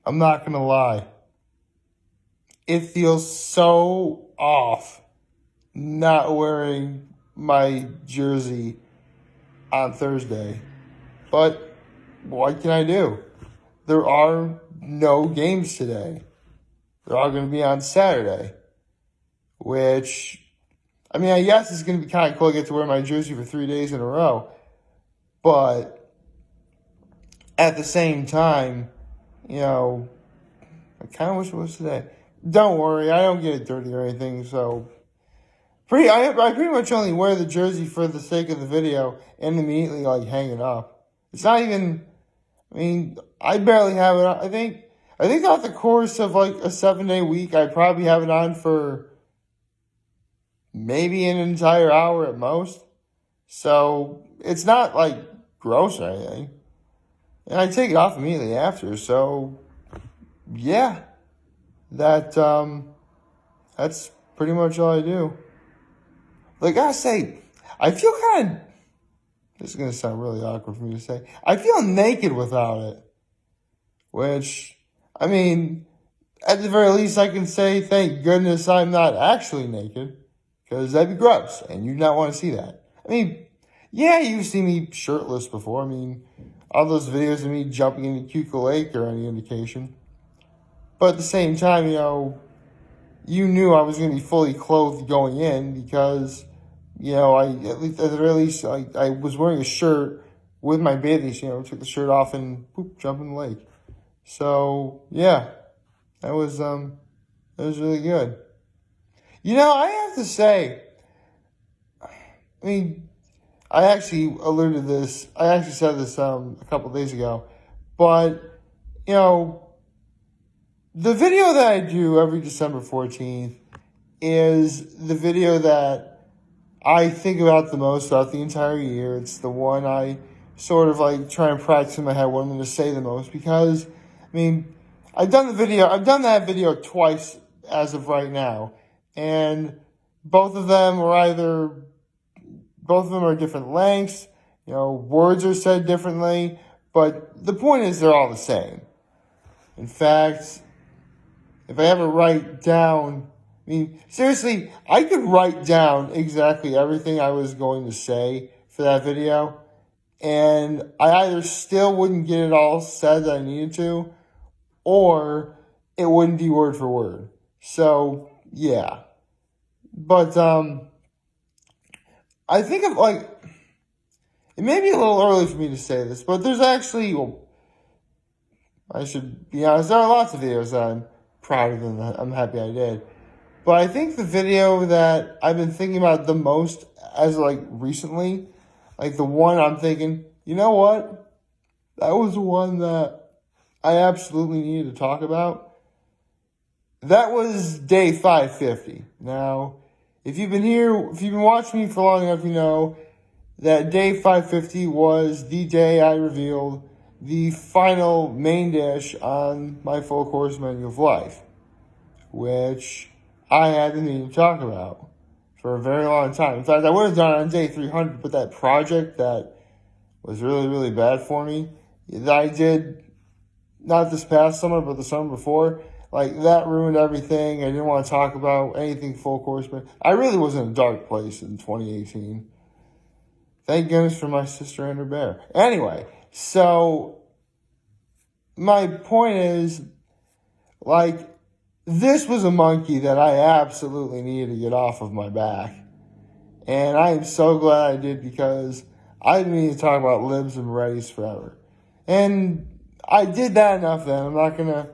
I'm not going to lie. It feels so off not wearing my jersey on Thursday. But what can I do? There are no games today. They're all going to be on Saturday. Which, I mean, I guess it's going to be kind of cool. I get to wear my jersey for 3 days in a row. But at the same time, you know, I kind of wish it was today. Don't worry, I don't get it dirty or anything. So, I pretty much only wear the jersey for the sake of the video and immediately like hang it up. It's not even. I mean, I barely have it on. I think throughout the course of like a 7-day week, I probably have it on for maybe an entire hour at most. So it's not like gross or anything. And I take it off immediately after. So yeah, that's pretty much all I do. Like I say, I feel kind of. This is going to sound really awkward for me to say. I feel naked without it. Which, I mean, at the very least, I can say, thank goodness I'm not actually naked. Because that'd be gross. And you'd not want to see that. I mean, yeah, you've seen me shirtless before. I mean, all those videos of me jumping into Cuca Lake are any indication. But at the same time, you know, you knew I was going to be fully clothed going in because, you know, at the very least, I was wearing a shirt with my bathing suit. You know, took the shirt off and poop, jump in the lake. So yeah, that was really good. You know, I have to say, I mean, I actually alluded to this. I actually said this a couple days ago, but you know, the video that I do every December 14th is the video that I think about the most throughout the entire year. It's the one I sort of like try and practice in my head what I'm going to say the most because, I mean, I've done that video twice as of right now. And both of them are different lengths. You know, words are said differently. But the point is they're all the same. In fact, if I ever write down, I mean, seriously, I could write down exactly everything I was going to say for that video, and I either still wouldn't get it all said that I needed to, or it wouldn't be word for word. So, yeah. But, I think of, like, it may be a little early for me to say this, but there's actually, well, I should be honest, there are lots of videos that I'm proud of and that I'm happy I did. But I think the video that I've been thinking about the most as like recently, like the one I'm thinking, you know what? That was the one that I absolutely needed to talk about. That was day 550. Now, if you've been watching me for long enough, you know that day 550 was the day I revealed the final main dish on my full course menu of life, which I had the need to talk about for a very long time. In fact, I would have done it on day 300, but that project that was really, really bad for me, that I did not this past summer, but the summer before, like that ruined everything. I didn't want to talk about anything full course, but I really was in a dark place in 2018. Thank goodness for my sister and her bear. Anyway, so my point is, like, this was a monkey that I absolutely needed to get off of my back. And I am so glad I did because I didn't need to talk about libs and Moretti's forever. And I did that enough then. I'm not going to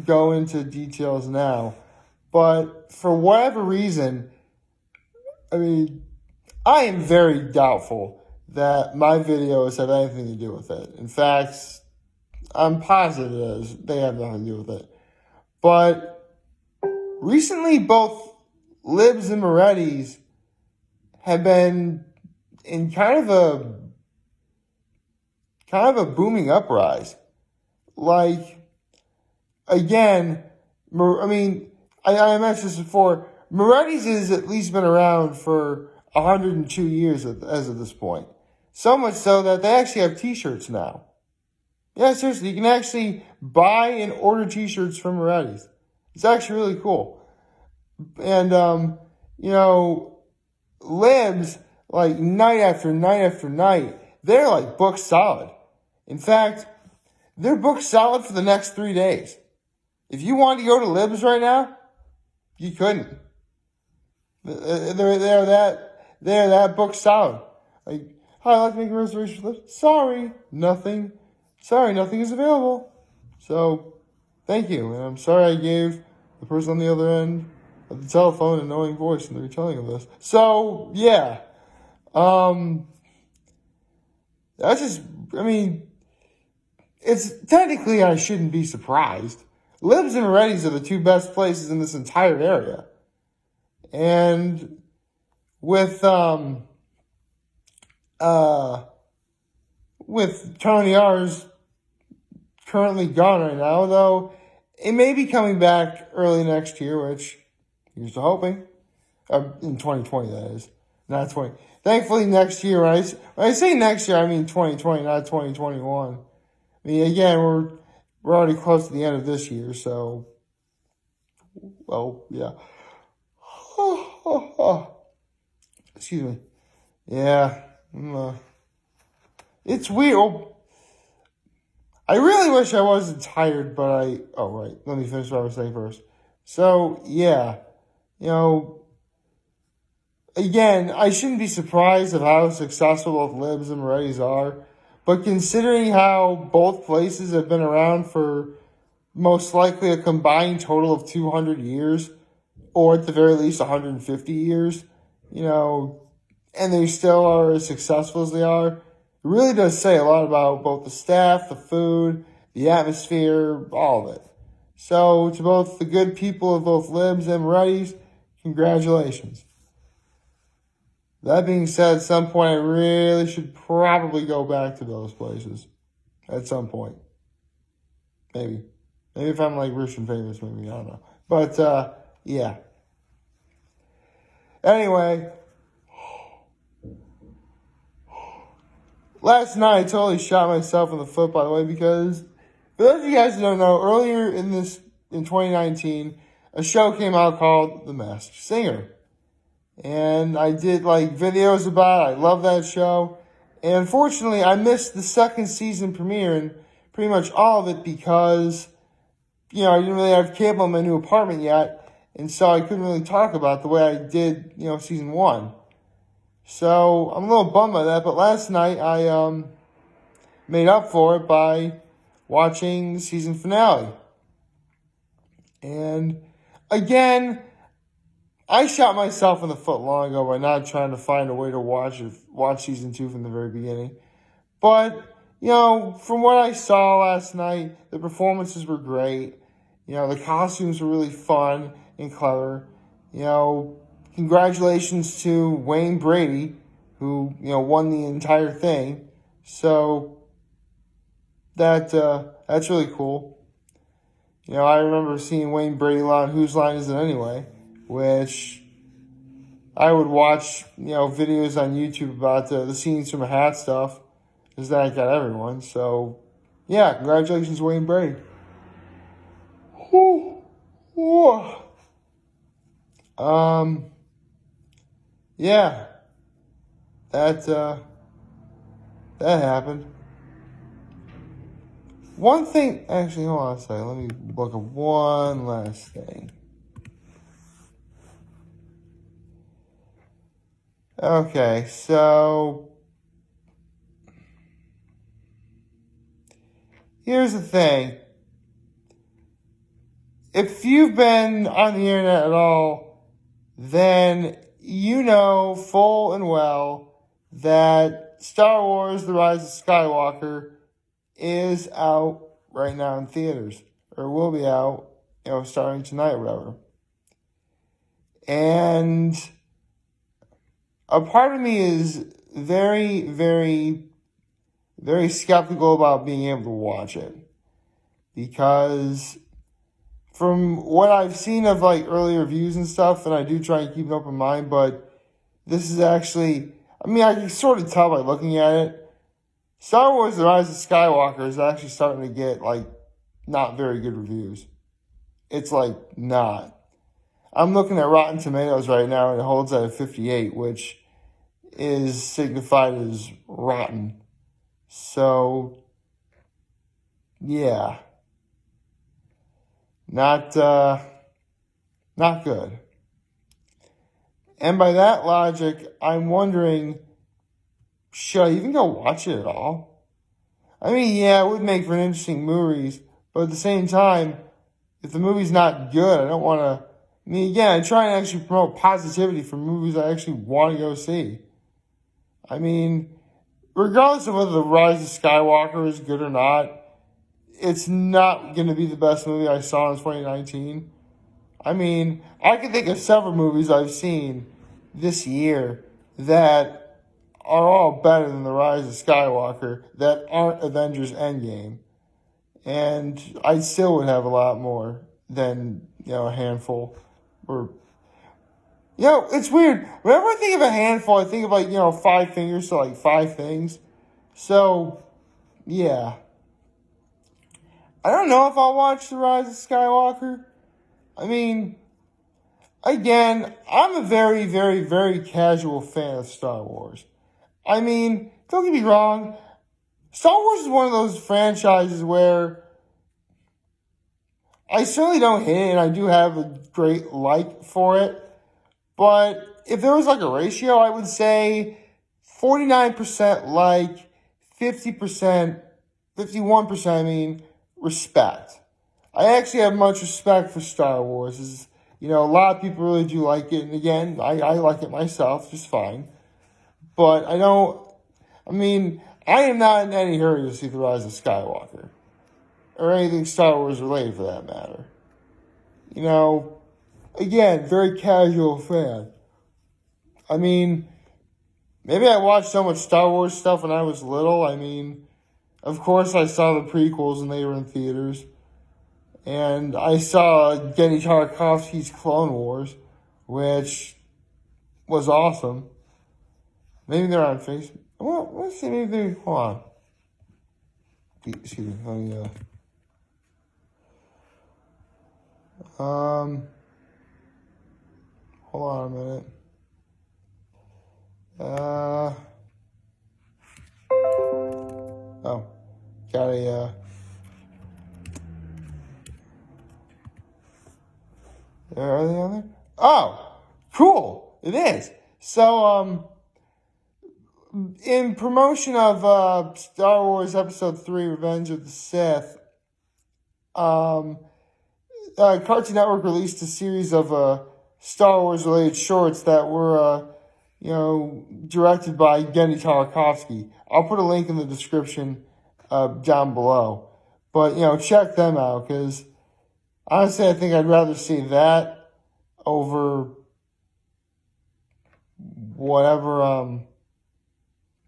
go into details now. But for whatever reason, I mean, I am very doubtful that my videos have anything to do with it. In fact, I'm positive they have nothing to do with it. But recently, both libs and Moretti's have been in kind of a booming uprise. Like, again, I mean, I mentioned this before. Moretti's has at least been around for 102 years as of this point. So much so that they actually have t-shirts now. Yeah, seriously, you can actually buy and order t-shirts from Moretti's. It's actually really cool. And, you know, Libs, like, night after night after night, they're, like, booked solid. In fact, they're booked solid for the next 3 days. If you wanted to go to Libs right now, you couldn't. They're that booked solid. Like, hi, I'd like to make a reservation for Libs. Sorry, nothing is available. So, thank you. And I'm sorry I gave the person on the other end of the telephone an annoying voice in the retelling of this. So, yeah. That's just, I mean, it's technically I shouldn't be surprised. Libs and Moretti's are the two best places in this entire area. And with Tony R's currently gone right now, though it may be coming back early next year, which here's to hoping. In 2020, that is. Not 20. Thankfully, next year, when I say next year, I mean 2020, not 2021. I mean, again, we're already close to the end of this year, so, well, yeah. Excuse me. Yeah. It's weird. I really wish I wasn't tired, but oh, right. Let me finish what I was saying first. So, yeah. You know, again, I shouldn't be surprised at how successful both Libs and Moretti's are. But considering how both places have been around for most likely a combined total of 200 years, or at the very least 150 years, you know, and they still are as successful as they are, it really does say a lot about both the staff, the food, the atmosphere, all of it. So to both the good people of both Libs and Moretti's, congratulations. That being said, at some point I really should probably go back to those places. At some point. Maybe. Maybe if I'm like rich and famous, maybe, I don't know. But, yeah. Anyway. Last night I totally shot myself in the foot, by the way, because for those of you guys who don't know, earlier in 2019, a show came out called The Masked Singer. And I did like videos about it. I love that show. And unfortunately, I missed the second season premiere and pretty much all of it because, you know, I didn't really have cable in my new apartment yet. And so I couldn't really talk about it the way I did, you know, season 1. So I'm a little bummed by that. But last night I made up for it by watching the season finale. And again, I shot myself in the foot long ago by not trying to find a way to watch season 2 from the very beginning. But, you know, from what I saw last night, the performances were great. You know, the costumes were really fun and clever. You know, congratulations to Wayne Brady, who, you know, won the entire thing. So, that's really cool. You know, I remember seeing Wayne Brady on Whose Line Is It Anyway? Which I would watch, you know, videos on YouTube about the scenes from a hat stuff, because that got everyone. So, yeah, congratulations, Wayne Brady. Yeah, that happened. One thing, actually, hold on a second. Let me look at one last thing. Okay, so here's the thing. If you've been on the internet at all, then you know full and well that Star Wars The Rise of Skywalker is out right now in theaters, or will be out, you know, starting tonight or whatever. And a part of me is very, very, very skeptical about being able to watch it. Because from what I've seen of like early reviews and stuff, and I do try and keep an open mind, but this is actually, I mean, I can sort of tell by looking at it. Star Wars The Rise of Skywalker is actually starting to get, like, not very good reviews. It's, like, not. I'm looking at Rotten Tomatoes right now, and it holds at a 58, which is signified as rotten. So, yeah. Not good. And by that logic, I'm wondering, should I even go watch it at all? I mean, yeah, it would make for an interesting movies, but at the same time, if the movie's not good, I don't want to. I mean, again, I try and actually promote positivity for movies I actually want to go see. I mean, regardless of whether The Rise of Skywalker is good or not, it's not going to be the best movie I saw in 2019. I mean, I can think of several movies I've seen this year that are all better than The Rise of Skywalker that aren't Avengers Endgame. And I still would have a lot more than, a handful. Or, it's weird. Whenever I think of a handful, I think of, like, 5 fingers, so, like, 5 things. So, yeah. I don't know if I'll watch The Rise of Skywalker. I mean, again, I'm a very, very, very casual fan of Star Wars. I mean, don't get me wrong. Star Wars is one of those franchises where I certainly don't hate it, and I do have a great like for it. But if there was like a ratio, I would say 49% like, 50%, 51%, respect. I actually have much respect for Star Wars. A lot of people really do like it. And again, I like it myself just fine. But I am not in any hurry to see The Rise of Skywalker. Or anything Star Wars related for that matter. Again, very casual fan. I mean, maybe I watched so much Star Wars stuff when I was little. I mean, of course I saw the prequels and they were in theaters. And I saw Genndy Tartakovsky's Clone Wars, which was awesome. Maybe they're on Facebook. Well, let's see, maybe they, hold on. Excuse me, let me, hold on a minute. Got a, are they on there? Oh, cool. It is. So, in promotion of Star Wars Episode 3, Revenge of the Sith, Cartoon Network released a series of Star Wars-related shorts that were, directed by Genndy Tartakovsky. I'll put a link in the description down below. But, check them out, because honestly, I think I'd rather see that over whatever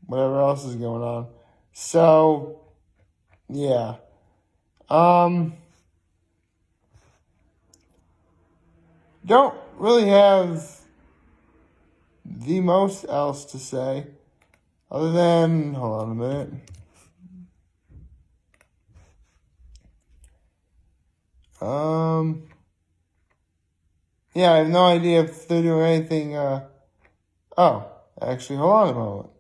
else is going on. So, yeah. Don't really have the most else to say other than, hold on a minute. Yeah, I have no idea if they're doing anything, actually, hold on a moment.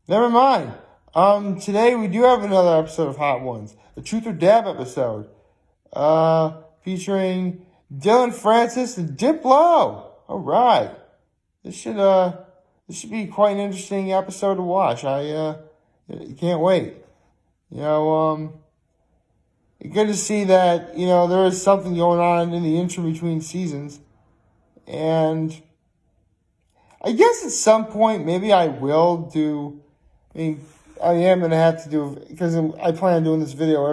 Never mind. Today we do have another episode of Hot Ones, a Truth or Dab episode, featuring Dylan Francis and Diplo. All right. This should be quite an interesting episode to watch. I can't wait. Good to see that, there is something going on in the interim between seasons. And I guess at some point, maybe I will do, I am going to have to do, because I plan on doing this video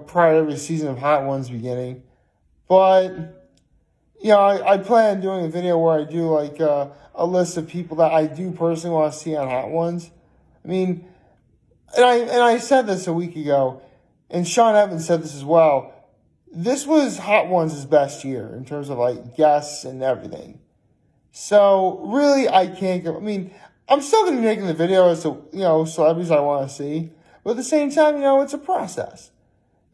prior to every season of Hot Ones beginning. But, I plan on doing a video where I do, like, a list of people that I do personally want to see on Hot Ones. And I said this a week ago, and Sean Evans said this as well. This was Hot Ones' best year in terms of, like, guests and everything. So, really, I can't go. I mean, I'm still going to be making the video as to, celebrities I want to see. But at the same time, it's a process.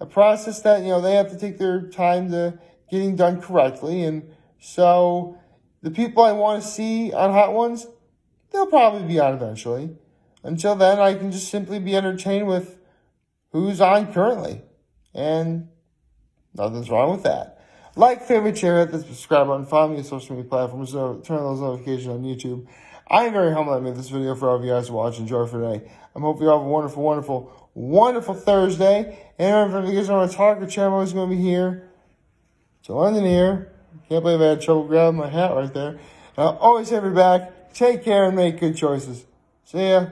A process that, they have to take their time to getting done correctly. And so, the people I want to see on Hot Ones, they'll probably be on eventually. Until then, I can just simply be entertained with who's on currently. And nothing's wrong with that. Like, favorite, share, hit the subscribe button, follow me on social media platforms, turn on those notifications on YouTube. I am very humbled I made this video for all of you guys to watch and enjoy for today. I'm hoping you all have a wonderful, wonderful, wonderful Thursday. And remember, if you guys want to talk or chat, I'm always going to be here. To London here. Can't believe I had trouble grabbing my hat right there. And I'll always have your back. Take care and make good choices. See ya.